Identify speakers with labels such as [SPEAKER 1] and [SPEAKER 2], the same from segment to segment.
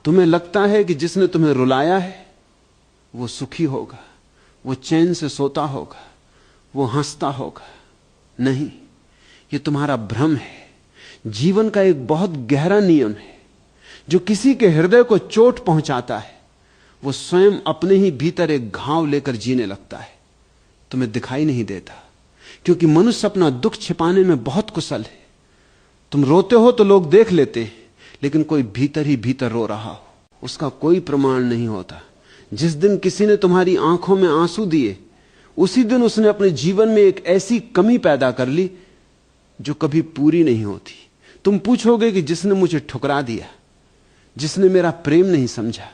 [SPEAKER 1] तुम्हें लगता है कि जिसने तुम्हें रुलाया है वो सुखी होगा, वो चैन से सोता होगा, वो हंसता होगा। नहीं, ये तुम्हारा भ्रम है। जीवन का एक बहुत गहरा नियम है, जो किसी के हृदय को चोट पहुंचाता है वो स्वयं अपने ही भीतर एक घाव लेकर जीने लगता है। तुम्हें दिखाई नहीं देता, क्योंकि मनुष्य अपना दुख छिपाने में बहुत कुशल है। तुम रोते हो तो लोग देख लेते हैं, लेकिन कोई भीतर ही भीतर रो रहा हो उसका कोई प्रमाण नहीं होता। जिस दिन किसी ने तुम्हारी आंखों में आंसू दिए, उसी दिन उसने अपने जीवन में एक ऐसी कमी पैदा कर ली जो कभी पूरी नहीं होती। तुम पूछोगे कि जिसने मुझे ठुकरा दिया, जिसने मेरा प्रेम नहीं समझा,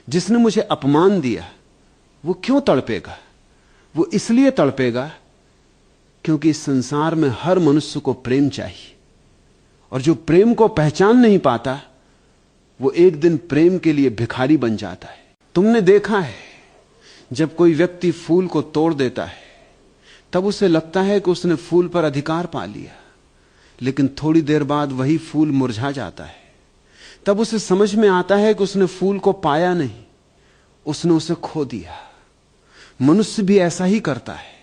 [SPEAKER 1] जिसने मुझे अपमान दिया, वो क्यों तड़पेगा? वो इसलिए तड़पेगा क्योंकि इस संसार में हर मनुष्य को प्रेम चाहिए, और जो प्रेम को पहचान नहीं पाता वो एक दिन प्रेम के लिए भिखारी बन जाता है। तुमने देखा है, जब कोई व्यक्ति फूल को तोड़ देता है तब उसे लगता है कि उसने फूल पर अधिकार पा लिया, लेकिन थोड़ी देर बाद वही फूल मुरझा जाता है। तब उसे समझ में आता है कि उसने फूल को पाया नहीं, उसने उसे खो दिया। मनुष्य भी ऐसा ही करता है।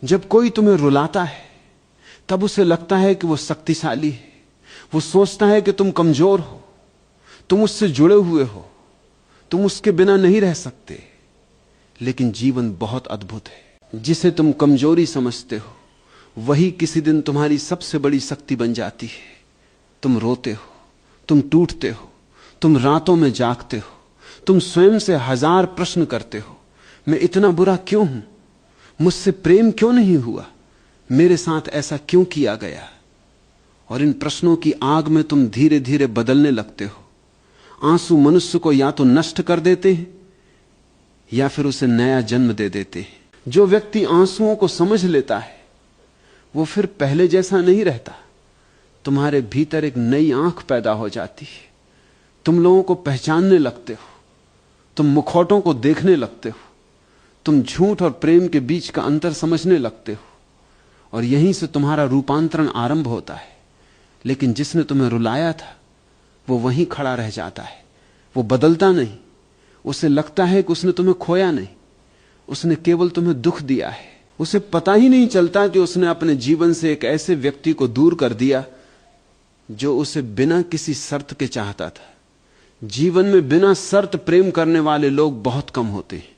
[SPEAKER 1] जब कोई तुम्हें रुलाता है तब उसे लगता है कि वो शक्तिशाली है, वो सोचता है कि तुम कमजोर हो, तुम उससे जुड़े हुए हो, तुम उसके बिना नहीं रह सकते। लेकिन जीवन बहुत अद्भुत है। जिसे तुम कमजोरी समझते हो वही किसी दिन तुम्हारी सबसे बड़ी शक्ति बन जाती है। तुम रोते हो, तुम टूटते हो, तुम रातों में जागते हो, तुम स्वयं से 1000 प्रश्न करते हो, मैं इतना बुरा क्यों हूं, मुझसे प्रेम क्यों नहीं हुआ, मेरे साथ ऐसा क्यों किया गया। और इन प्रश्नों की आग में तुम धीरे धीरे बदलने लगते हो। आंसू मनुष्य को या तो नष्ट कर देते हैं या फिर उसे नया जन्म दे देते हैं। जो व्यक्ति आंसुओं को समझ लेता है वो फिर पहले जैसा नहीं रहता। तुम्हारे भीतर एक नई आंख पैदा हो जाती है, तुम लोगों को पहचानने लगते हो, तुम मुखौटों को देखने लगते हो, तुम झूठ और प्रेम के बीच का अंतर समझने लगते हो, और यहीं से तुम्हारा रूपांतरण आरंभ होता है। लेकिन जिसने तुम्हें रुलाया था वो वहीं खड़ा रह जाता है, वो बदलता नहीं। उसे लगता है कि उसने तुम्हें खोया नहीं, उसने केवल तुम्हें दुख दिया है। उसे पता ही नहीं चलता कि उसने अपने जीवन से एक ऐसे व्यक्ति को दूर कर दिया जो उसे बिना किसी शर्त के चाहता था। जीवन में बिना शर्त प्रेम करने वाले लोग बहुत कम होते हैं।